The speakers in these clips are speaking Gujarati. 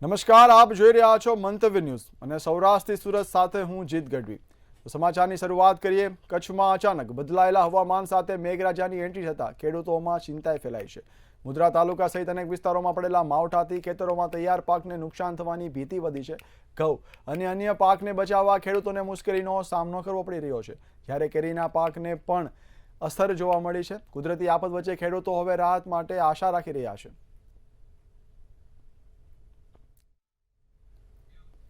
નમસ્કાર, આપ જોઈ રહ્યા છો મંતવ્ય ન્યૂઝ અને સૌરાષ્ટ્રથી સુરત સાથે હું જીત ગઢવી। તો સમાચારની શરૂઆત કરીએ। કચ્છમાં અચાનક બદલાયેલા હવામાન સાથે મેઘરાજાની એન્ટ્રી થતાં ખેડૂતોમાં ચિંતાએ ફેલાઈ છે। મુદ્રા તાલુકા સહિત અનેક વિસ્તારોમાં પડેલા માવઠાથી ખેતરોમાં તૈયાર પાકને નુકસાન થવાની ભીતિ વધી છે। ઘઉં અને અન્ય પાકને બચાવવા ખેડૂતોને મુશ્કેલીનો સામનો કરવો પડી રહ્યો છે, જ્યારે કેરીના પાકને પણ અસર જોવા મળી છે। કુદરતી આફત વચ્ચે ખેડૂતો હવે રાહત માટે આશા રાખી રહ્યા છે।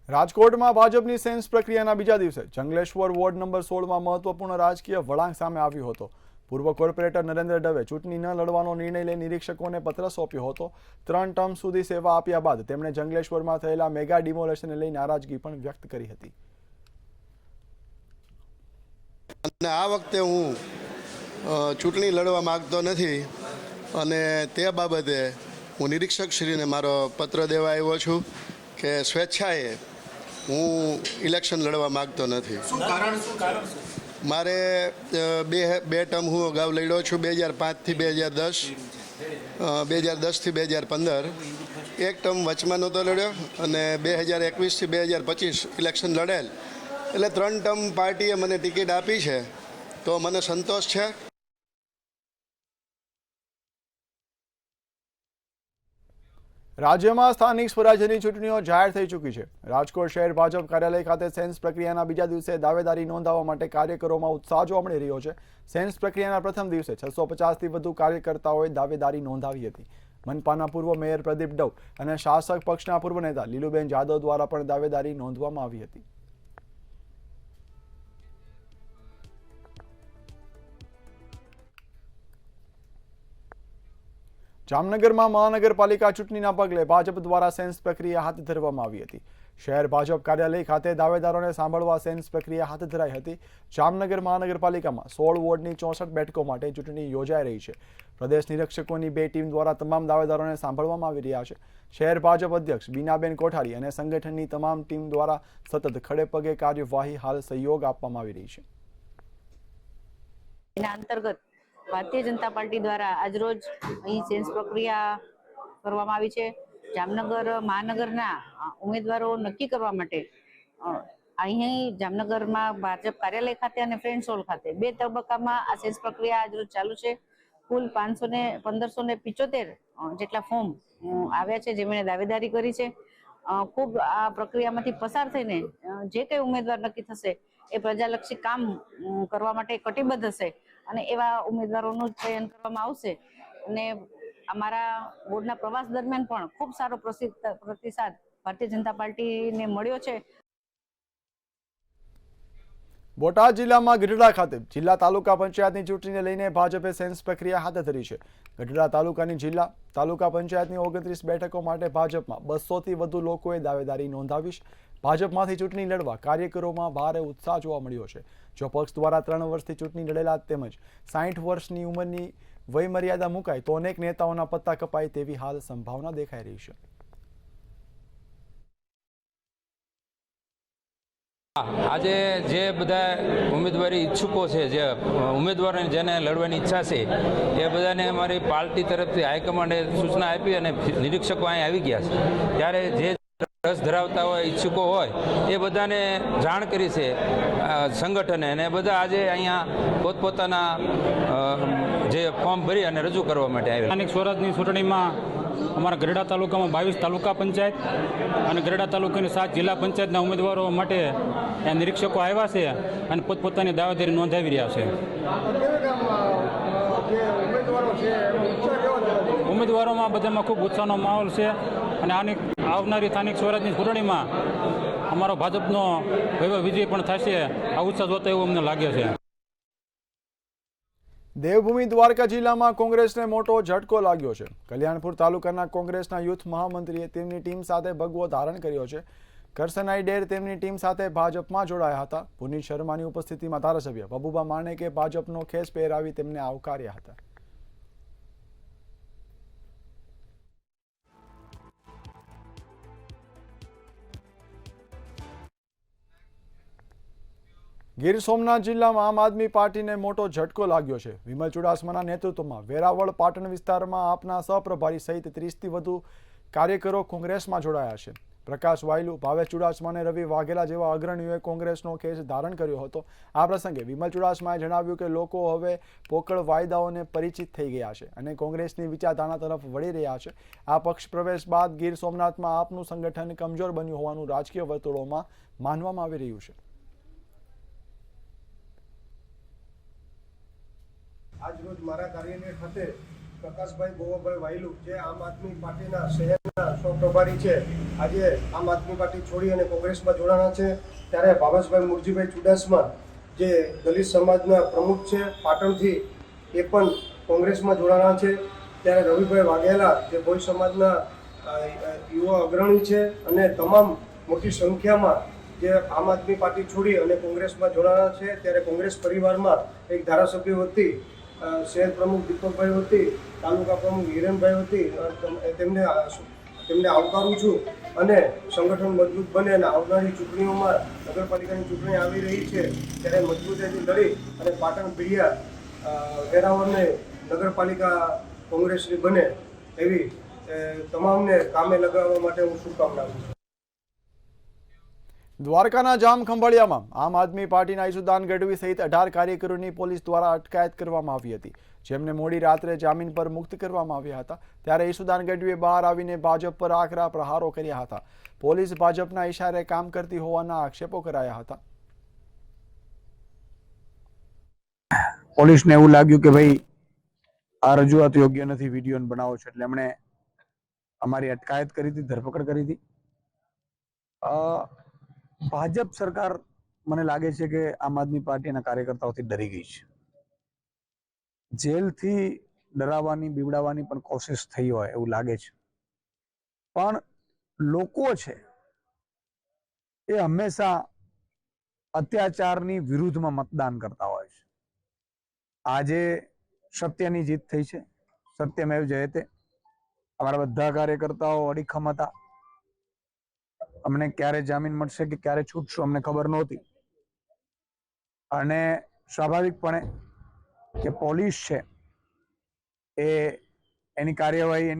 રાજકોટમાં ભાજપની સેન્સ પ્રક્રિયાના બીજા દિવસે જંગલેશ્વર વોર્ડ નંબર 16માં મહત્વપૂર્ણ રાજકીય વળાંક સામે આવ્યો હતો। પૂર્વ કોર્પોરેટર નરેન્દ્ર દવે ચૂંટણી ન લડવાનો નિર્ણય લઈ નિરીક્ષકોને પત્ર સોંપ્યો હતો। 3 ટર્મ સુધી સેવા આપ્યા બાદ તેમણે જંગલેશ્વરમાં થયેલા મેગા ડિમોલેશનને લઈ નારાજગી પણ વ્યક્ત કરી હતી। અને આ વખતે હું ચૂંટણી લડવા માંગતો નથી અને તે બાબતે હું નિરીક્ષકશ્રીને મારો પત્ર દેવા આવ્યો છું કે સ્વેચ્છાએ હું ઇલેક્શન લડવા માંગતો નથી। મારે બે ટર્મ હું અગાઉ લડ્યો છું, 2005થી 2010, 2010થી 2015। એક ટર્મ વચમાં નહોતો લડ્યો અને 2021થી 2025 ઇલેક્શન લડેલ, એટલે 3 ટર્મ પાર્ટીએ મને ટિકિટ આપી છે, તો મને સંતોષ છે। રાજ્યમાં સ્થાનિક સ્વરાજ્યની ચૂંટણીઓ જાહેર થઈ ચૂકી છે। રાજકોટ શહેર ભાજપ કાર્યાલય ખાતે સેન્સ પ્રક્રિયાના બીજા દિવસે દાવેદારી નોંધાવવા માટે કાર્યકરોમાં ઉત્સાહ જોવા મળી રહ્યો છે। સેન્સ પ્રક્રિયાના પ્રથમ દિવસે 650થી વધુ કાર્યકર્તાઓએ દાવેદારી નોંધાવી હતી। મનપાના પૂર્વ મેયર પ્રદીપ ડવ અને શાસક પક્ષના પૂર્વ નેતા લીલુબેન જાદવ દ્વારા પણ દાવેદારી નોંધવામાં આવી હતી। જામનગરમાં મહાનગરપાલિકા ચૂંટણીના પગલે ભાજપ દ્વારા સેન્સ પ્રક્રિયા હાથ ધરવામાં આવી હતી। શહેર ભાજપ કાર્યાલય ખાતે દાવેદારોને સાંભળવા સેન્સ પ્રક્રિયા હાથ ધરાઈ હતી। જામનગર મહાનગરપાલિકામાં 16 વોર્ડની 64 બેઠકો માટે ચૂંટણી યોજાઈ રહી છે। પ્રદેશ નિરીક્ષકોની 2 ટીમ દ્વારા તમામ દાવેદારોને સાંભળવામાં આવી રહ્યા છે। શહેર ભાજપ અધ્યક્ષ બીનાબેન કોઠારી અને સંગઠનની તમામ ટીમ દ્વારા સતત ખડેપગે કાર્યવાહી હાલ સહયોગ આપવામાં આવી રહી છે। એના અંતર્ગત ભારતીય જનતા પાર્ટી દ્વારા આજરોજ અહીં સેન્સ પ્રક્રિયા કરવામાં આવી છે। જામનગર મહાનગરના ઉમેદવારો નક્કી કરવા માટે અહીં જામનગરમાં ભાજપ કાર્યાલય ખાતે અને ફ્રેન્ડ્સ હોલ ખાતે 2 તબક્કામાં આ સેન્સ પ્રક્રિયા આજરોજ ચાલુ છે। કુલ 1575 જેટલા ફોર્મ આવ્યા છે, જેમણે દાવેદારી કરી છે। ખૂબ આ પ્રક્રિયામાંથી પસાર થઈને જે કંઈ ઉમેદવાર નક્કી થશે એ પ્રજાલક્ષી કામ કરવા માટે કટિબદ્ધ હશે અને એવા ઉમેદવારોનું ચયન કરવામાં આવશે। અને અમારા બોર્ડના પ્રવાસ દરમિયાન પણ ખૂબ સારો પ્રતિસાદ ભારતીય જનતા પાર્ટીને મળ્યો છે। બોટાદ જિલ્લામાં ગઢડા ખાતે જિલ્લા તાલુકા પંચાયતની ચૂંટણીને લઈને ભાજપે સેન્સ પ્રક્રિયા હાથ ધરી છે। ગઢડા તાલુકાની જિલ્લા તાલુકા પંચાયતની 29 બેઠકો માટે ભાજપમાં 200થી વધુ લોકોએ દાવેદારી નોંધાવી છે। ભાજપમાંથી ચૂંટણી લડવા કાર્યકરોમાં ભારે ઉત્સાહ જોવા મળ્યો છે। જો પક્ષ દ્વારા 3 વર્ષથી ચૂંટણી લડેલા તેમજ 60 વર્ષની ઉંમરની વયમર્યાદા મુકાય તો અનેક નેતાઓના પત્તા કપાય તેવી હાલ સંભાવના દેખાઈ રહી છે। આજે જે બધા ઉમેદવારી ઈચ્છુકો છે, જે ઉમેદવારોને જેને લડવાની ઈચ્છા છે, એ બધાને અમારી પાર્ટી તરફથી હાઈકમાન્ડે સૂચના આપી અને નિરીક્ષકો અહીં આવી ગયા છે। ત્યારે જે રસ ધરાવતા હોય, ઈચ્છુકો હોય, એ બધાને જાણ કરી છે સંગઠને, અને બધા આજે અહીંયા પોતપોતાના જે ફોર્મ ભરી અને રજૂ કરવા માટે આવ્યા। સ્થાનિક સ્વરાજની ચૂંટણીમાં અમારા ગઢડા તાલુકામાં 22 તાલુકા પંચાયત અને ગઢડા તાલુકાની 7 જિલ્લા પંચાયતના ઉમેદવારો માટે નિરીક્ષકો આવ્યા છે અને પોતપોતાની દાવેદારી નોંધાવી રહ્યા છે। ઉમેદવારોમાં બધામાં ખૂબ ઉત્સાહનો માહોલ છે અને આની આવનારી સ્થાનિક સ્વરાજની ચૂંટણીમાં અમારો ભાજપનો ભવ્ય વિજય પણ થશે, આ ઉત્સાહ જોતા એવું અમને લાગે છે। દેવભૂમિ દ્વારકા જિલ્લામાં કોંગ્રેસને મોટો ઝટકો લાગ્યો છે। કલ્યાણપુર તાલુકાના કોંગ્રેસના યુથ મહામંત્રીએ તેમની ટીમ સાથે ભગવો ધારણ કર્યો છે। કરસનાઈ ડેર તેમની ટીમ સાથે ભાજપમાં જોડાયા હતા। પુનીત શર્માની ઉપસ્થિતિમાં ધારાસભ્ય પબુભા માણેકે ભાજપનો ખેસ પહેરાવી તેમને આવકાર્યા હતા। ગીર સોમનાથ જિલ્લામાં આમ આદમી પાર્ટીને મોટો ઝટકો લાગ્યો છે। વિમલ ચુડાસમાના નેતૃત્વમાં વેરાવળ પાટણ વિસ્તારમાં આપના સહપ્રભારી સહિત 30થી વધુ કાર્યકરો કોંગ્રેસમાં જોડાયા છે. પ્રકાશ વાયલુ, ભાવેશ ચુડાસમા અને રવિ વાઘેલા જેવા અગ્રણીઓએ કોંગ્રેસનો ખેસ ધારણ કર્યો હતો. આ પ્રસંગે વિમલ ચુડાસમાએ જણાવ્યું કે લોકો હવે પોકળ વાયદાઓને પરિચિત થઈ ગયા છે અને કોંગ્રેસની વિચારધારા તરફ વળી રહ્યા છે. આ પક્ષ પ્રવેશ બાદ ગીર સોમનાથમાં આપનું સંગઠન કમજોર બન્યું હોવાનું રાજકીય વર્તુળોમાં માનવામાં આવી રહ્યું છે. આજરોજ મારા કાર્યાલય ખાતે પ્રકાશભાઈ ગોવાભાઈ વાયલુ જે આમ આદમી પાર્ટીના શહેરના સહપ્રભારી છે, આજે આમ આદમી પાર્ટી છોડી અને કોંગ્રેસમાં જોડાણા છે. ત્યારે ભાવેશભાઈ મુરજીભાઈ ચુડાસમા જે દલિત સમાજના પ્રમુખ છે પાટણથી, એ પણ કોંગ્રેસમાં જોડાણા છે. ત્યારે રવિભાઈ વાઘેલા જે ભોઈ સમાજના યુવા અગ્રણી છે અને તમામ મોટી સંખ્યામાં જે આમ આદમી પાર્ટી છોડી અને કોંગ્રેસમાં જોડાણા છે. ત્યારે કોંગ્રેસ પરિવારમાં એક ધારાસભ્ય વતી શહેર પ્રમુખ દીપકભાઈ વતી, તાલુકા પ્રમુખ હિરેનભાઈ વતી તેમને આવકારું છું અને સંગઠન મજબૂત બને અને આવનારી ચૂંટણીઓમાં નગરપાલિકાની ચૂંટણી આવી રહી છે ત્યારે મજબૂતાઈથી લડી અને પાટણ ભીડિયા વેરાવળને નગરપાલિકા કોંગ્રેસની બને એવી તમામને કામે લગાવવા માટે હું શુભકામના આપું છું. દ્વારકાના જામ ખંભાળિયામાં આમ આદમી પાર્ટીના ઈસુદાન ગઢવી સહિત 18 કાર્યકરોની પોલીસ દ્વારા અટકાયત કરવામાં આવી હતી, જેમને મોડી રાત્રે જામીન પર મુક્ત કરવામાં આવ્યા હતા. ત્યારે ઈસુદાન ગઢવીએ બહાર આવીને ભાજપ પર આકરા પ્રહારો કર્યા હતા. પોલીસ ભાજપના ઇશારે કામ કરતી હોવાના આક્ષેપો કરાયા હતા. પોલીસને એવું લાગ્યું કે ભાઈ આ રજૂઆત યોગ્ય નથી, વિડીયો બનાવો છે, એટલે એમણે અમારી અટકાયત કરી હતી, ધરપકડ કરી હતી. ભાજપ સરકાર મને લાગે છે કે આમ આદમી પાર્ટીના કાર્યકર્તાઓથી ડરી ગઈ છે. જેલથી ડરાવવાની બીવડાવવાની પણ કોશિશ થઈ હોય એવું લાગે છે. પણ લોકો છે એ હંમેશા અત્યાચારની વિરુદ્ધમાં મતદાન કરતા હોય છે. આજે સત્યની જીત થઈ છે, સત્યમેવ જયતે. અમારા બધા કાર્યકર્તાઓ અડીખમ હતા. અમને ક્યારે જામીન મળશે કે ક્યારે છૂટશું અમને ખબર નહોતી, અને સ્વાભાવિકપણે કે પોલીસ છે એ એની કાર્યવાહી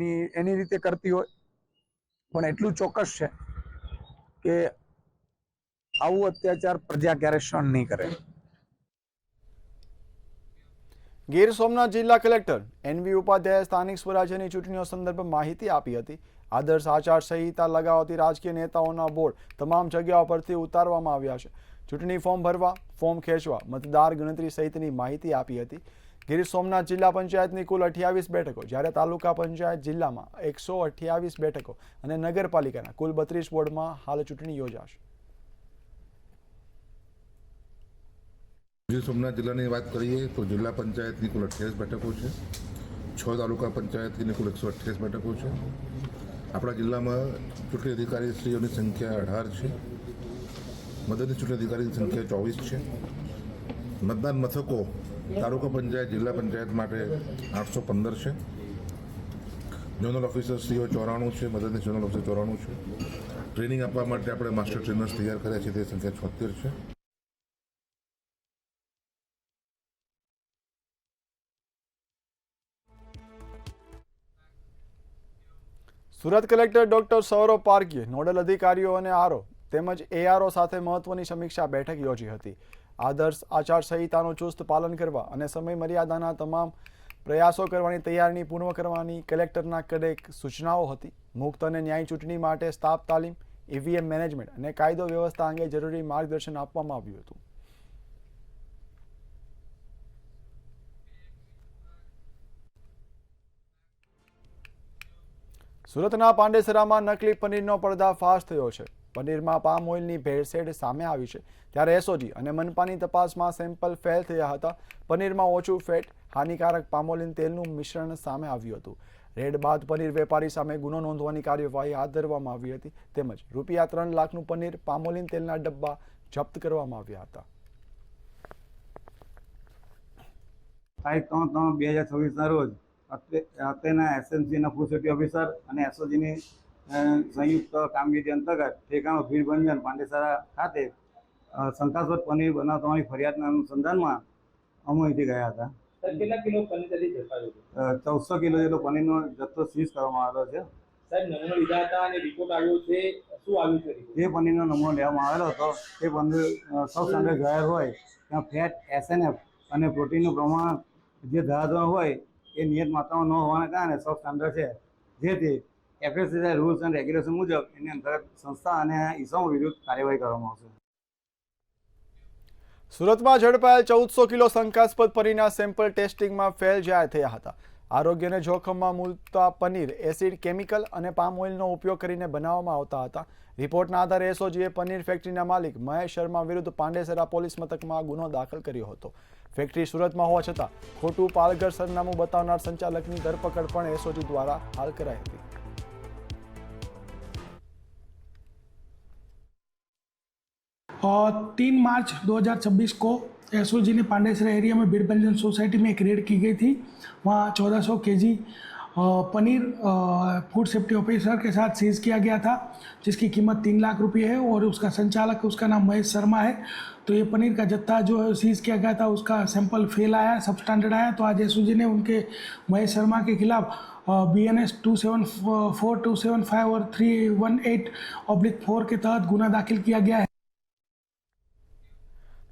એની રીતે કરતી હોય, પણ એટલું ચોક્કસ છે કે આવું અત્યાચાર પ્રજા ક્યારે સહન નહીં કરે. ગીર સોમનાથ જિલ્લા કલેક્ટર NV ઉપાધ્યાયે સ્થાનિક સ્વરાજ્યની ચૂંટણીઓ સંદર્ભે માહિતી આપી હતી. આદર્શ આચાર સંહિતા લગાવતી રાજકીય નેતાઓના બોર્ડ તમામ જગ્યાઓ પરથી ઉતારવામાં આવ્યા છે. ચૂંટણી ફોર્મ ભરવા, ફોર્મ ખેંચવા, મતદાર ગણતરી સહિતની માહિતી આપી હતી. ગીર સોમનાથ જિલ્લા પંચાયતની કુલ 28 બેઠકો, જ્યારે તાલુકા પંચાયત જિલ્લામાં 128 બેઠકો અને નગરપાલિકાના કુલ 32 વોર્ડમાં હાલ ચૂંટણી યોજાશે. ગીર સોમનાથ જિલ્લાની વાત કરીએ તો જિલ્લા પંચાયતની કુલ 28 બેઠકો છે, 6 તાલુકા પંચાયતની કુલ 128 બેઠકો છે. આપણા જિલ્લામાં ચૂંટણી અધિકારીશ્રીઓની સંખ્યા 18 છે, મદદની ચૂંટણી અધિકારીની સંખ્યા 24 છે. મતદાન મથકો તાલુકા પંચાયત, જિલ્લા પંચાયત માટે 815 છે. ઝોનલ ઓફિસરશ્રીઓ 94 છે, મદદની ઝોનલ ઓફિસર 94 છે. ટ્રેનિંગ આપવા માટે આપણે માસ્ટર ટ્રેનર્સ તૈયાર કર્યા છે, તે સંખ્યા 76 છે. સુરત કલેક્ટર ડોક્ટર સૌરભ પારગીએ નોડલ અધિકારીઓ અને આરઓ તેમજ ARO સાથે મહત્વની સમીક્ષા બેઠક યોજી હતી. આદર્શ આચાર સંહિતાનું ચુસ્ત પાલન કરવા અને સમય મર્યાદાના તમામ પ્રયાસો કરવાની તૈયારી પૂર્ણ કરવાની કલેક્ટરના કડક સૂચનાઓ હતી. મુક્ત અને ન્યાયી ચૂંટણી માટે સ્ટાફ તાલીમ, EVM મેનેજમેન્ટ અને કાયદો વ્યવસ્થા અંગે જરૂરી માર્ગદર્શન આપવામાં આવ્યું હતું. સુરતના પાંડેસરામાં નકલી પનીરનો પર્દાફાશ થયો છે. પનીરમાં પામ ઓઇલની ભેળસેળ સામે આવી છે. ત્યારે SOG અને મનપાની તપાસમાં સેમ્પલ ફેલ થયા હતા. પનીરમાં ઓછું ફેટ, હાનિકારક પામોલિન તેલનું મિશ્રણ સામે આવ્યું હતું. રેડ બાદ પનીર વેપારી સામે ગુનો નોંધવાની કાર્યવાહી હાથ ધરવામાં આવી હતી. તેમજ ₹3 લાખનું પનીર, પામોલિન તેલના ડબ્બા જપ્ત કરવામાં આવ્યા હતા. તારીખ 3/3/2026 રોજ અત્રેના SMCના ફૂડ સેફ્ટી ઓફિસર અને SOGની સંયુક્ત કામગીરી અંતર્ગત ઠેકાણો ભીડભંજન પાંડેસરા ખાતે શંકાસ્પદ પનીર બનાવવાની ફરિયાદના અનુસંધાનમાં અમે અહીંથી ગયા હતા. કેટલા કિલો પનીર 1400 કિલો જેટલો પનીરનો જથ્થો સીઝ કરવામાં આવ્યો છે. જે પનીરનો નમૂનો લેવામાં આવેલો હતો તે પનીર સબ સ્ટાન્ડર્ડ જાહેર હોય ત્યાં ફેટ SNF અને પ્રોટીનનું પ્રમાણ જે ધારધોરણ હોય એ નિયત માત્રામાં ન હોવાના કારણે સબ સ્ટાન્ડર્ડ છે, જેથી FSSAI રૂલ્સ એન્ડ રેગ્યુલેશન મુજબ એની અંતર્ગત સંસ્થા અને ઇસમો વિરુદ્ધ કાર્યવાહી કરવામાં આવશે. સુરતમાં ઝડપાયેલ 1400 કિલો શંકાસ્પદ પનીરના સેમ્પલ ટેસ્ટિંગમાં ફેલ જાહેર થયા હતા. આરોગ્યને જોખમમાં મૂકતા પનીર એસિડ, કેમિકલ અને પામ ઓઇલનો ઉપયોગ કરીને બનાવવામાં આવતા હતા. રિપોર્ટના આધારે એસઓજીએ પનીર ફેક્ટરીના માલિક મહેશ શર્મા વિરુદ્ધ પાંડેસરા પોલીસ મથકમાં ગુનો દાખલ કર્યો હતો. ફેક્ટરી સુરતમાં હોવા છતાં ખોટું પાલઘર સરનામું બતાવનાર સંચાલકની ધરપકડ પણ એસઓજી દ્વારા હાલ કરાઈ હતી. और 3 मार्च 2026 को एसओजी ने पांडेसरा एरिया में बीड़ बंजन सोसाइटी में एक रेड की गई थी. वहाँ 1400 KG paneer food safety officer के साथ सीज किया गया था, जिसकी कीमत 3 लाख रुपये है और उसका संचालक उसका नाम महेश शर्मा है. तो ये पनीर का जत्था जो सीज किया गया था उसका सैंपल फेल आया, सब स्टैंडर्ड आया. तो आज एसओजी ने उनके महेश शर्मा के खिलाफ BNS 274, 275 और 318/4 के तहत गुना दाखिल किया गया है.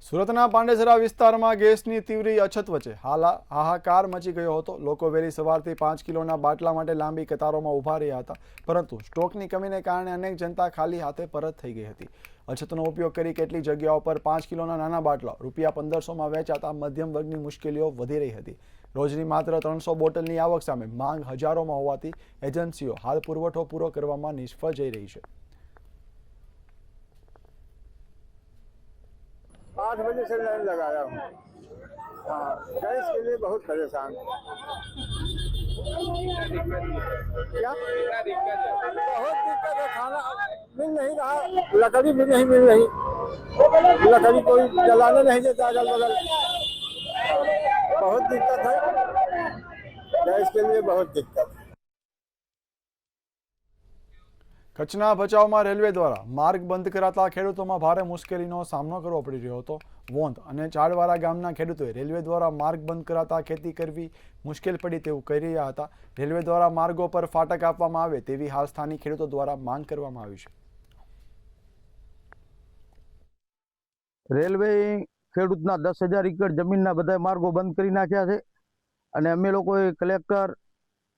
સુરતના પાંડેસરા વિસ્તારમાં ગેસની તીવ્ર અછત વચ્ચે હાહાકાર મચી ગયો હતો. લોકો વહેલી સવારથી 5 કિલોના બાટલા માટે લાંબી કતારોમાં ઊભા રહ્યા હતા, પરંતુ સ્ટોકની કમીને કારણે અનેક જનતા ખાલી હાથે પરત થઈ ગઈ હતી. અછતનો ઉપયોગ કરી કેટલીક જગ્યાઓ પર 5 કિલોના નાના બાટલા ₹1500માં વેચાતા મધ્યમ વર્ગની મુશ્કેલીઓ વધી રહી હતી. રોજની માત્ર 300 બોટલની આવક સામે માંગ હજારોમાં હોવાથી એજન્સીઓ હાલ પુરવઠો પૂરો કરવામાં નિષ્ફળ જઈ રહી છે. 8 बजे से लाइन लगाया हूँ. हाँ, गैस के लिए बहुत परेशान. क्या बहुत दिक्कत है, खाना मिल नहीं रहा, लकड़ी भी नहीं मिल रही, लकड़ी कोई जलाने नहीं देता अगल बगल. बहुत दिक्कत है, गैस के लिए बहुत दिक्कत. કચ્છના ભચાઉમાં રેલવે દ્વારા માર્ગ બંધ કરાતા ખેડૂતોમાં ભારે મુશ્કેલીનો સામનો કરવો પડી રહ્યો હતો. વોંધ અને ચાડવાડા ગામના ખેડૂતોએ રેલવે દ્વારા માર્ગ બંધ કરાતા ખેતી કરવી મુશ્કેલ પડી તેવું કહી રહ્યા હતા. રેલવે દ્વારા માર્ગો પર ફાટક આપવામાં આવે તેવી હાલ સ્થાનિક ખેડૂતો દ્વારા માંગ કરવામાં આવી છે. રેલવે ખેડૂતના 10,000 એકર જમીનના બધા માર્ગો બંધ કરી નાખ્યા છે અને અમે લોકોએ કલેક્ટર,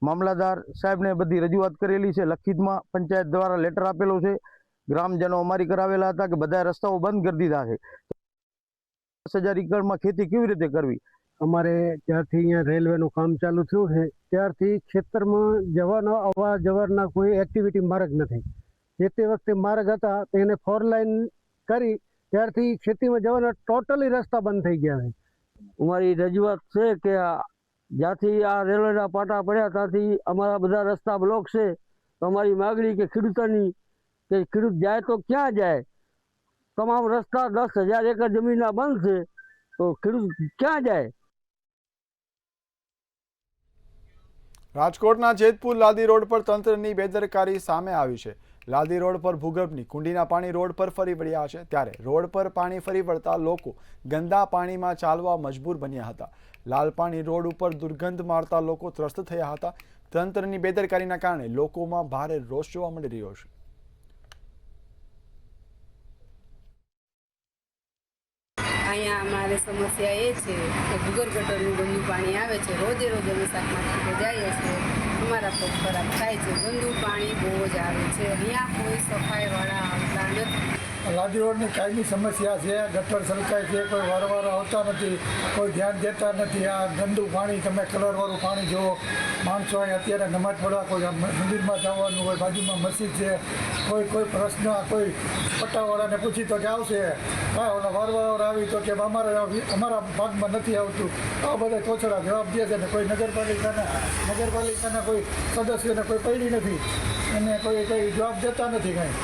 મામલાદાર સાહેબને બધી રજૂઆત કરેલી છે. લખિતમાં પંચાયત દ્વારા લેટર આપેલો છે. ગ્રામજનો અમારી કરાવેલા હતા કે બધા રસ્તાઓ બંધ કરી દીધા છે. 10,000 એકરમાં ખેતી કેવી રીતે કરવી? અમારે જ્યારથી અહીંયા રેલવેનું કામ ચાલુ થયું છે ત્યારથી ખેતરમાં જવાનો અવર જવરના કોઈ એક્ટિવિટી માર્ગ નથી. જે તે વખતે માર્ગ હતા તેને 4 લાઇન કરી ત્યારથી ખેતીમાં જવાના ટોટલી રસ્તા બંધ થઈ ગયા છે. અમારી રજૂઆત છે કે જ્યાંથી આ રેલવેના પાટા પડ્યા ત્યાંથી અમારા બધા રસ્તા બ્લોક છે. તો અમારી માગણી કે ખેડૂતોની કે ખેડૂત જાય તો ક્યાં જાય? તમામ રસ્તા 10,000 એકર જમીનના બંધ છે, તો ખેડૂત ક્યાં જાય? રાજકોટના જેતપુર લાદી રોડ પર તંત્રની બેદરકારી સામે આવી છે. લાદી રોડ પર ભૂગર્ભની કુંડીના પાણી રોડ પર ફરી વળ્યા છે, ત્યારે રોડ પર પાણી ફરી વળતા લોકો ગંદા પાણીમાં ચાલવા મજબૂર બન્યા હતા. લાલ પાણી રોડ ઉપર દુર્ગંધ મારતા લોકો ત્રસ્ત થયા હતા. તંત્રની બેદરકારીના કારણે લોકોમાં ભારે રોષ જોવા મળી રહ્યો છે. અહીંયા અમારે સમસ્યા એ છે કે ભૂગર્ભ ગટરનું ગંદુ પાણી આવે છે. રોજે રોજ અમે શાક માર્કેટે જઈએ છીએ, અમારા પગ ખરાબ થાય છે. ગંદુ પાણી બહુ જ આવે છે. અહીંયા કોઈ સફાઈવાળા આવતા નથી. લાદી રોડની કાયમી સમસ્યા છે. ગટર છલકાય છે, કોઈ વારંવાર આવતા નથી, કોઈ ધ્યાન દેતા નથી. આ ગંદુ પાણી, તમે કલરવાળું પાણી જુઓ. માણસો અહીં અત્યારે નમાજ પડવા કોઈ મંદિરમાં જવાનું હોય, બાજુમાં મસ્જિદ છે, કોઈ પ્રશ્ન કોઈ પટ્ટાવાળાને પૂછી તો કે આવશે, હા ઓલા વારંવાર આવી તો કે અમારા ભાગમાં નથી આવતું. આ બધા તોછડા જવાબ દે છે ને કોઈ નગરપાલિકાના કોઈ સદસ્યોને કોઈ પડી નથી અને કોઈ જવાબ દેતા નથી કાંઈ.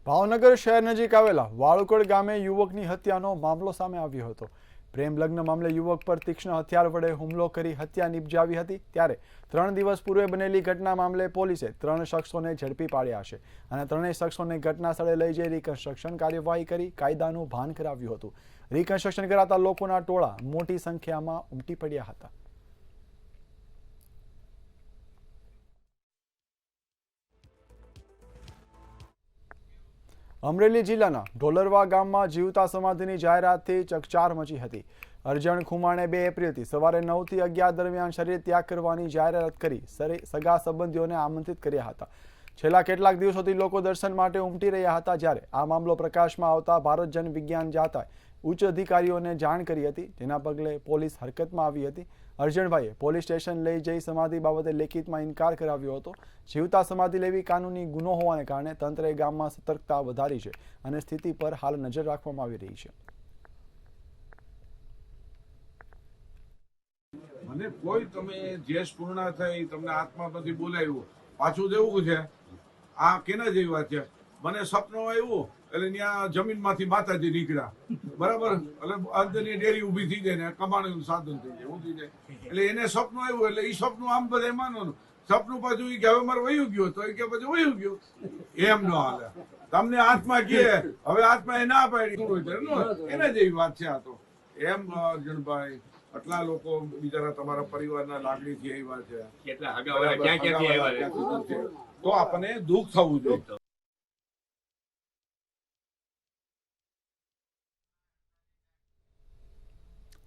ભાવનગર શહેર નજીક આવેલા વાળુકડ ગામે યુવકની હત્યાનો મામલો સામે આવ્યો હતો. પ્રેમ લગ્ન મામલે યુવક પર તીક્ષ્ણ હથિયાર વડે હુમલો કરી હત્યા નિપજાવી હતી. ત્યારે 3 દિવસ પૂર્વે બનેલી ઘટના મામલે પોલીસે 3 શખ્સોને ઝડપી પાડ્યા છે અને 3 શખ્સોને ઘટના સ્થળે લઈ જઈ રિકન્સ્ટ્રક્શન કાર્યવાહી કરી કાયદાનું ભાન કરાવ્યું હતું. રિકન્સ્ટ્રક્શન કરાતા લોકોના ટોળા મોટી સંખ્યામાં ઉમટી પડ્યા હતા. અમરેલી જિલ્લાના ઢોલરવા ગામમાં જીવતા સમાધિની જાહેરાતથી ચકચાર મચી હતી. અરજણ ખુમાણે 2 એપ્રિલથી સવારે 9 થી 11 દરમિયાન શરીર ત્યાગ કરવાની જાહેરાત કરી સગા સંબંધીઓને આમંત્રિત કર્યા હતા. છેલ્લા કેટલાક દિવસોથી લોકો દર્શન માટે ઉમટી રહ્યા હતા. જ્યારે આ મામલો પ્રકાશમાં આવતા ભારત જન વિજ્ઞાન જાતાએ ઉચ્ચ અધિકારીઓને જાણ કરી હતી, જેના પગલે પોલીસ હરકતમાં આવી હતી. અરજણભાઈએ પોલીસ સ્ટેશન લઈ જઈ સમાધિ બાબતે લેખિતમાં ઇનકાર કરાવ્યો હતો. જીવતા સમાધિ લેવી કાનૂની ગુનો હોવાને કારણે તંત્રએ ગામમાં સતર્કતા વધારી છે અને સ્થિતિ પર હાલ નજર રાખવામાં આવી રહી છે. મને કોઈ તમે જેસ પૂર્ણ થઈ તમને આત્મામાંથી બોલાવ્યું પાછું દેવું છે, આ કેના જેવી વાત છે. મને સપનું આવ્યું એટલે ત્યાં જમીનમાંથી માતાજી નીકળ્યા, બરાબર, એટલે અંદરની ડેરી ઊભી થઈ જાય ને કમાણીનું સાધન થઈ જાય, શું થઈ જાય. એટલે એને સપનું આવ્યું એટલે એ સપનું આમ બધા માનવાનું. સપનું પાછું કે હવે મારે વયું ગયું તો એ કે પછી વયું ગયું, એમ ન હાલે. તમને આત્મા કહે હવે આત્મા એ ના પાડી એના જેવી વાત છે આ તો. એમ અર્જુનભાઈ, આટલા લોકો બિચારા તમારા પરિવારના લાગણીથી આવ્યા છે, તો આપણને દુઃખ થવું જોઈએ.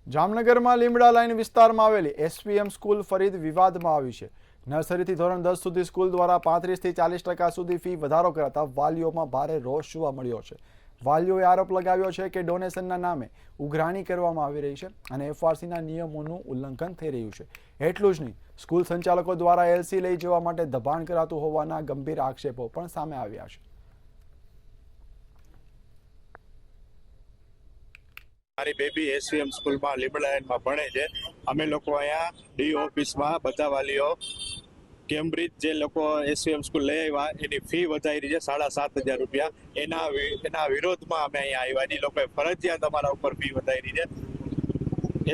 જામનગરમાં લીમડા લાઈન વિસ્તારમાં આવેલી એસપીએમ સ્કૂલ ફરી વિવાદમાં આવી છે. નર્સરીથી ધોરણ 10 સુધી સ્કૂલ દ્વારા 35 થી 40% સુધી ફી વધારો કરાતા વાલીઓમાં ભારે રોષ જોવા મળ્યો છે. વાલીઓએ આરોપ લગાવ્યો છે કે ડોનેશનના નામે ઉઘરાણી કરવામાં આવી રહી છે અને એફઆરસીના નિયમોનું ઉલ્લંઘન થઈ રહ્યું છે. એટલું જ નહીં, સ્કૂલ સંચાલકો દ્વારા એલસી લઈ જવા માટે દબાણ કરાતું હોવાના ગંભીર આક્ષેપો પણ સામે આવ્યા છે. મારી બેબી એસવીએમ સ્કૂલમાં લીમડામાં ભણે છે. અમે લોકો અહીંયા ડી ઓફિસમાં બધા વાલીઓ કેમ્બ્રિજ જે લોકો એસવીએમ સ્કૂલ લઈ આવ્યા એની ફી વધારી છે 7,500 રૂપિયા. એના વિરોધમાં અમે અહીંયા આવ્યા. એ લોકોએ ફરજિયાત અમારા ઉપર ફી વધારી છે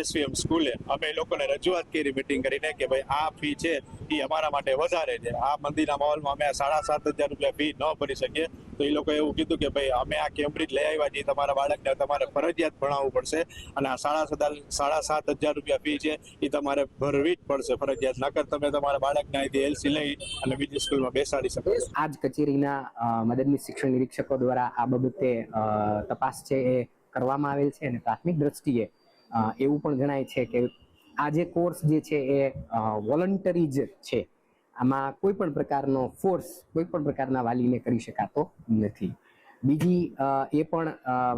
એસવીએમ સ્કૂલે. અમે લોકોને રજૂઆત કરી મીટિંગ કરીને કે ભાઈ આ ફી છે એ અમારા માટે વધારે છે. આ મંદિરના માહોલમાં અમે 7,500 રૂપિયા ફી ન ભરી શકીએ. તો એ લોકોએ એવું કીધું કે ભાઈ અમે આ કેમ્બ્રિજ લઈ આવ્યા છીએ, તમારા બાળકને તમારે ફરજિયાત ભણાવવું પડશે અને આ 7,500 રૂપિયા ફી છે એ તમારે ભરવી જ પડશે ફરજિયાત, નકર તમે તમારા બાળકને અહીંથી એલસી લઈ અને બીજી સ્કૂલમાં બેસાડી શકો. આ જ કચેરીના મદદનીશ શિક્ષણ નિરીક્ષકો દ્વારા આ બાબતે તપાસ છે એ કરવામાં આવેલ છે અને પ્રાથમિક દ્રષ્ટિએ એવું પણ જણાય છે કે આ જે કોર્સ જે છે એ વોલન્ટરી જ છે. આમાં કોઈ પણ પ્રકારનો ફોર્સ કોઈ પણ પ્રકારના વાલીને કરી શકાતો નથી. બીજી એ પણ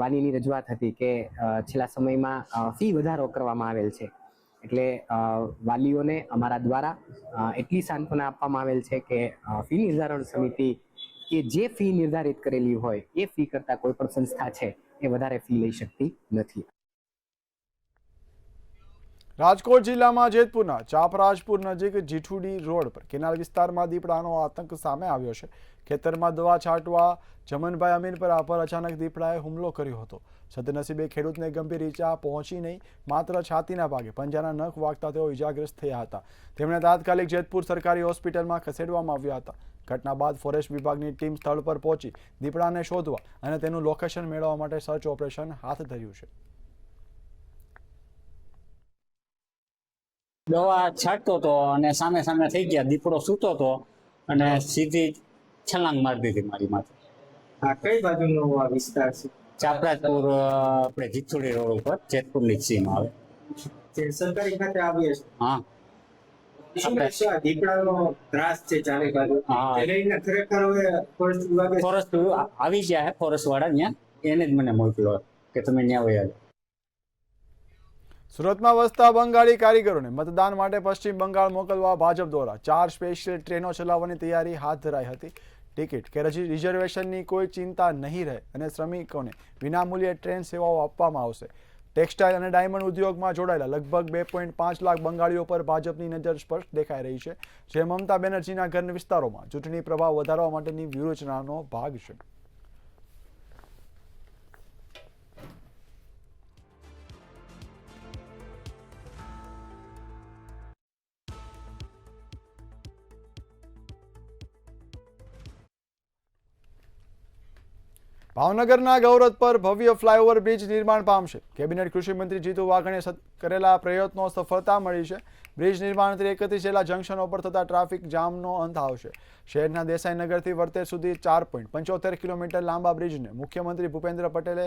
વાલીની રજૂઆત હતી કે છેલ્લા સમયમાં ફી વધારો કરવામાં આવેલ છે, એટલે વાલીઓને અમારા દ્વારા એટલી સાંત્વના આપવામાં આવેલ છે કે ફી નિર્ધારણ સમિતિ કે જે ફી નિર્ધારિત કરેલી હોય એ ફી કરતાં કોઈ પણ સંસ્થા છે એ વધારે ફી લઈ શકતી નથી. રાજકોટ જિલ્લામાં જેતપુરના ચાપરાજપુર નજીક જીઠુડી રોડ પર કેનાલ વિસ્તારમાં દીપડાનો આતંક સામે આવ્યો છે. ખેતરમાં દવા છાંટવા જમનભાઈ અમીન પર અચાનક દીપડાએ હુમલો કર્યો હતો. સદનસીબે ખેડૂતને ગંભીર ઈજા પહોંચી નહીં, માત્ર છાતીના ભાગે પંજાના નખ વાગતા તેઓ ઈજાગ્રસ્ત થયા હતા. તેમણે તાત્કાલિક જેતપુર સરકારી હોસ્પિટલમાં ખસેડવામાં આવ્યા હતા. ઘટના બાદ ફોરેસ્ટ વિભાગની ટીમ સ્થળ પર પહોંચી દીપડાને શોધવા અને તેનું લોકેશન મેળવવા માટે સર્ચ ઓપરેશન હાથ ધર્યું છે. દવા છાંટતો હતો અને સામે સામે થઈ ગયા, દીપડો સૂતો હતો અને સીધી છલાંગ મારી દીધી મારી માથે. આ કઈ બાજુનો વિસ્તાર છે? ચાપરાજપુર, આપણે જીથુડી રોડ ઉપર જેતપુરની સીમા આવે. સરકારી ખાતે આવીએ છે. હા, દીપડાનો ત્રાસ છે ચારે બાજુ. ખરેખર હવે ફોરેસ્ટ વિભાગે ફોરેસ્ટ આવી ગયા છે, ફોરેસ્ટ વાળા ત્યાં એને જ મને મોકલ્યો કે તમે ત્યાં વયા જાઓ. સુરતમાં વસતા બંગાળી કારીગરોને મતદાન માટે પશ્ચિમ બંગાળ મોકલવા ભાજપ દ્વારા 4 સ્પેશિયલ ટ્રેનો ચલાવવાની તૈયારી હાથ ધરાઈ હતી. ટિકિટ કે રિઝર્વેશનની કોઈ ચિંતા નહીં રહે અને શ્રમિકોને વિનામૂલ્યે ટ્રેન સેવાઓ આપવામાં આવશે. ટેક્સટાઇલ અને ડાયમંડ ઉદ્યોગમાં જોડાયેલા લગભગ 2.5 લાખ બંગાળીઓ પર ભાજપની નજર સ્પષ્ટ દેખાઈ રહી છે, જે મમતા બેનર્જીના ઘર વિસ્તારોમાં ચૂંટણી પ્રભાવ વધારવા માટેની વ્યૂહરચનાનો ભાગ છે. ભાવનગરના ગૌરવ પર ભવ્ય ફ્લાયઓવર બ્રિજ નિર્માણ પામશે. કેબિનેટ કૃષિ મંત્રી જીતુ વાઘાણીએ કરેલા પ્રયત્નો સફળતા મળી છે. બ્રિજ નિર્માણથી 31 જેટલા જંકશનો પર થતા ટ્રાફિક જામનો અંત આવશે. શહેરના દેસાઈનગરથી વર્તેજ સુધી 4.75 કિલોમીટર લાંબા બ્રિજને મુખ્યમંત્રી ભૂપેન્દ્ર પટેલે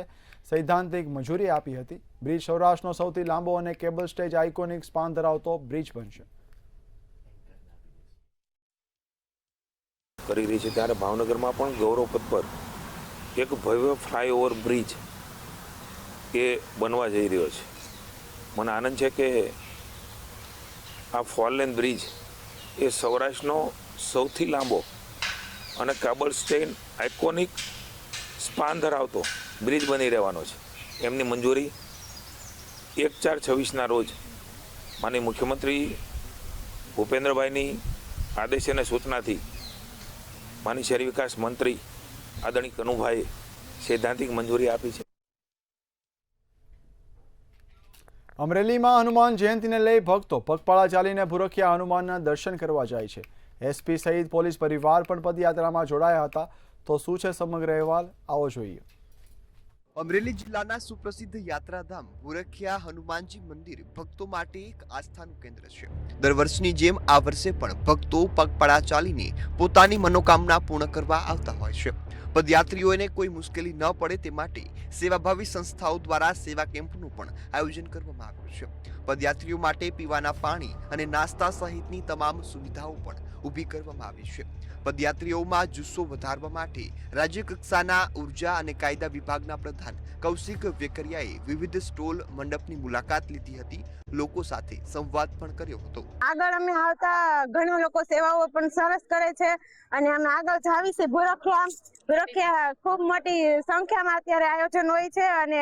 સૈદ્ધાંતિક મંજૂરી આપી હતી. બ્રિજ સૌરાષ્ટ્રનો સૌથી લાંબો અને કેબલ સ્ટેજ આઇકોનિક સ્પાન ધરાવતો બ્રિજ બનશે. કરી રહી છે ત્યારે ભાવનગરમાં પણ ગૌરવ પથ પર એક ભવ્ય ફ્લાયઓવર બ્રિજ એ બનવા જઈ રહ્યો છે. મને આનંદ છે કે આ 4 લેન બ્રિજ એ સૌરાષ્ટ્રનો સૌથી લાંબો અને કેબલ સ્ટેન આઇકોનિક સ્પાન ધરાવતો બ્રિજ બની રહેવાનો છે. એમની મંજૂરી 1/4/26ના રોજ માનનીય મુખ્યમંત્રી ભૂપેન્દ્રભાઈની આદેશ અને સૂચનાથી માનનીય શહેરી વિકાસ મંત્રી આદરણીય કનુભાઈએ સૈદ્ધાંતિક મંજૂરી આપી છે. અમરેલીમાં હનુમાન જયંતિને લઈ ભક્તો પગપાળા ચાલીને ભૂરખિયા હનુમાનના દર્શન કરવા જાય છે. એસપી સહિત પોલીસ પરિવાર પણ પદયાત્રામાં જોડાયા હતા. તો શું છે સમગ્ર અહેવાલ, આવો જોઈએ. અમરેલી જિલ્લાના સુપ્રસિદ્ધ યાત્રાધામ ભૂરખિયા હનુમાનજી મંદિર ભક્તો માટે એક આસ્થાનું કેન્દ્ર છે. દર વર્ષની જેમ આ વર્ષે પણ ભક્તો પગપાળા ચાલીને પોતાની મનોકામના પૂર્ણ કરવા આવતા હોય છે. પદયાત્રીઓને કોઈ મુશ્કેલી ન પડે તે માટે સેવાભાવી સંસ્થાઓ દ્વારા સેવા કેમ્પનું પણ આયોજન કરવામાં આવ્યું છે. પદયાત્રીઓ માટે પીવાના પાણી અને નાસ્તા સહિતની તમામ સુવિધાઓ પણ ઊભી કરવામાં આવી છે. પદયાત્રીઓમાં જુસ્સો વધારવા માટે રાજ્ય કક્ષાના ઉર્જા અને કાયદા વિભાગના પ્રધાન કૌશિક વેકરિયાએ વિવિધ સ્ટોલ મંડપની મુલાકાત લીધી હતી. લોકો સાથે સંવાદ પણ કર્યો હતો. આગળ અમે આવતા ઘણા લોકો સેવાઓ પણ સરસ કરે છે અને અમે આગળ જાવી છે. ભૂરખિયા ખૂબ મોટી સંખ્યામાં અત્યારે આયોજન હોય છે અને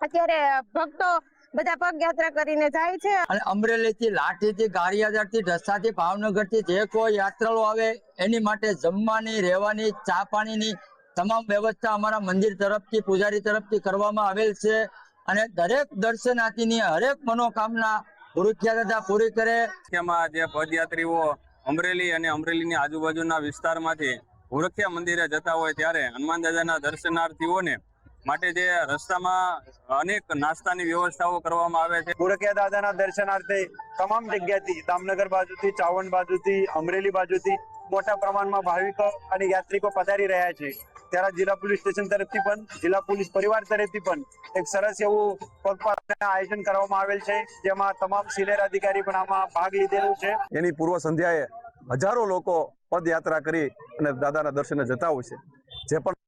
અત્યારે ભક્તો બધા પગયાત્રા કરીને જાય છે. અને અમરેલીથી, લાઠીથી, ગારિયાધારથી, ઢસાથી, ભાવનગરથી જે કોઈ યાત્રાળુ આવે એની માટે જમવાની, રહેવાની, ચા પાણીની તમામ વ્યવસ્થા અમારા મંદિર તરફથી, પૂજારી તરફથી કરવામાં આવેલ છે અને દરેક દર્શનાર્થીની હરેક મનોકામના ભૂરખિયા દાદા પૂરી કરે. એમાં જે પદયાત્રીઓ અમરેલી અને અમરેલીની આજુબાજુના વિસ્તારમાંથી ભૂરખિયા મંદિરે જતા હોય ત્યારે હનુમાન દાદાના દર્શનાર્થીઓને માટે જે રસ્તામાં અનેક નાસ્તાની વ્યવસ્થાઓ કરવામાં આવે છે. ભૂરખિયા દાદાના દર્શનાર્થે તમામ જગ્યાથી, દામનગર બાજુથી, ચાવંડ બાજુથી, અમરેલી બાજુથી મોટા પ્રમાણમાં ભાવિકો અને યાત્રિકો પધારી રહ્યા છે. ત્યારે જિલ્લા પોલીસ સ્ટેશન તરફથી પણ, જિલ્લા પોલીસ પરિવાર તરફથી પણ એક સરસ એવું પગપાળાનું આયોજન કરવામાં આવેલ છે, જેમાં તમામ સિનિયર અધિકારી પણ આમાં ભાગ લીધેલો છે. એની પૂર્વ સંધ્યાએ હજારો લોકો પદયાત્રા કરી અને દાદાના દર્શને જતા હોય છે. જે પણ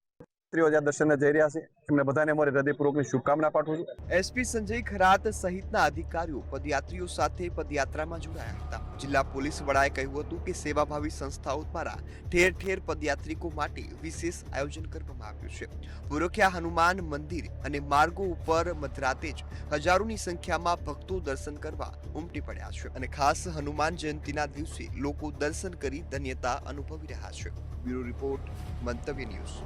દર્શને જઈ રહ્યા છે એમને બધાને અમારી હૃદયપૂર્વકની શુભકામના પાઠવું છું. એસપી સંજય ખરાત સહિતના અધિકારીઓ પદયાત્રીઓ સાથે પદયાત્રામાં જોડાયા હતા. જિલ્લા પોલીસ વડાએ કહ્યું હતું કે સેવાભાવી સંસ્થાઓ દ્વારા ઠેર ઠેર પદયાત્રિકો માટે વિશેષ આયોજન કરવામાં આવ્યું છે. ભૂરખિયા હનુમાન મંદિર અને માર્ગો ઉપર મધરાતે જ હજારોની સંખ્યામાં ભક્તો દર્શન કરવા ઉમટી પડ્યા છે અને ખાસ હનુમાન જયંતિના દિવસે લોકો દર્શન કરી ધન્યતા અનુભવી રહ્યા છે. બ્યુરો રિપોર્ટ, મંતવ્ય ન્યૂઝ.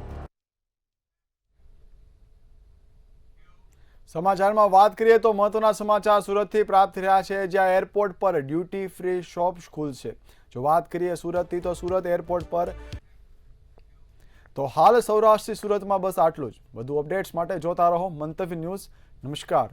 સમાચારમાં વાત કરીએ તો મહત્વના સમાચાર સુરતથી પ્રાપ્ત થયા છે, જ્યાં એરપોર્ટ પર ડ્યુટી ફ્રી શોપ ખુલશે. જો વાત કરીએ સુરતથી, તો સુરત એરપોર્ટ પર તો હાલ સૌરાષ્ટ્રથી સુરતમાં બસ આટલું જ. વધુ અપડેટ્સ માટે જોતા રહો મંતવ્ય ન્યૂઝ. નમસ્કાર.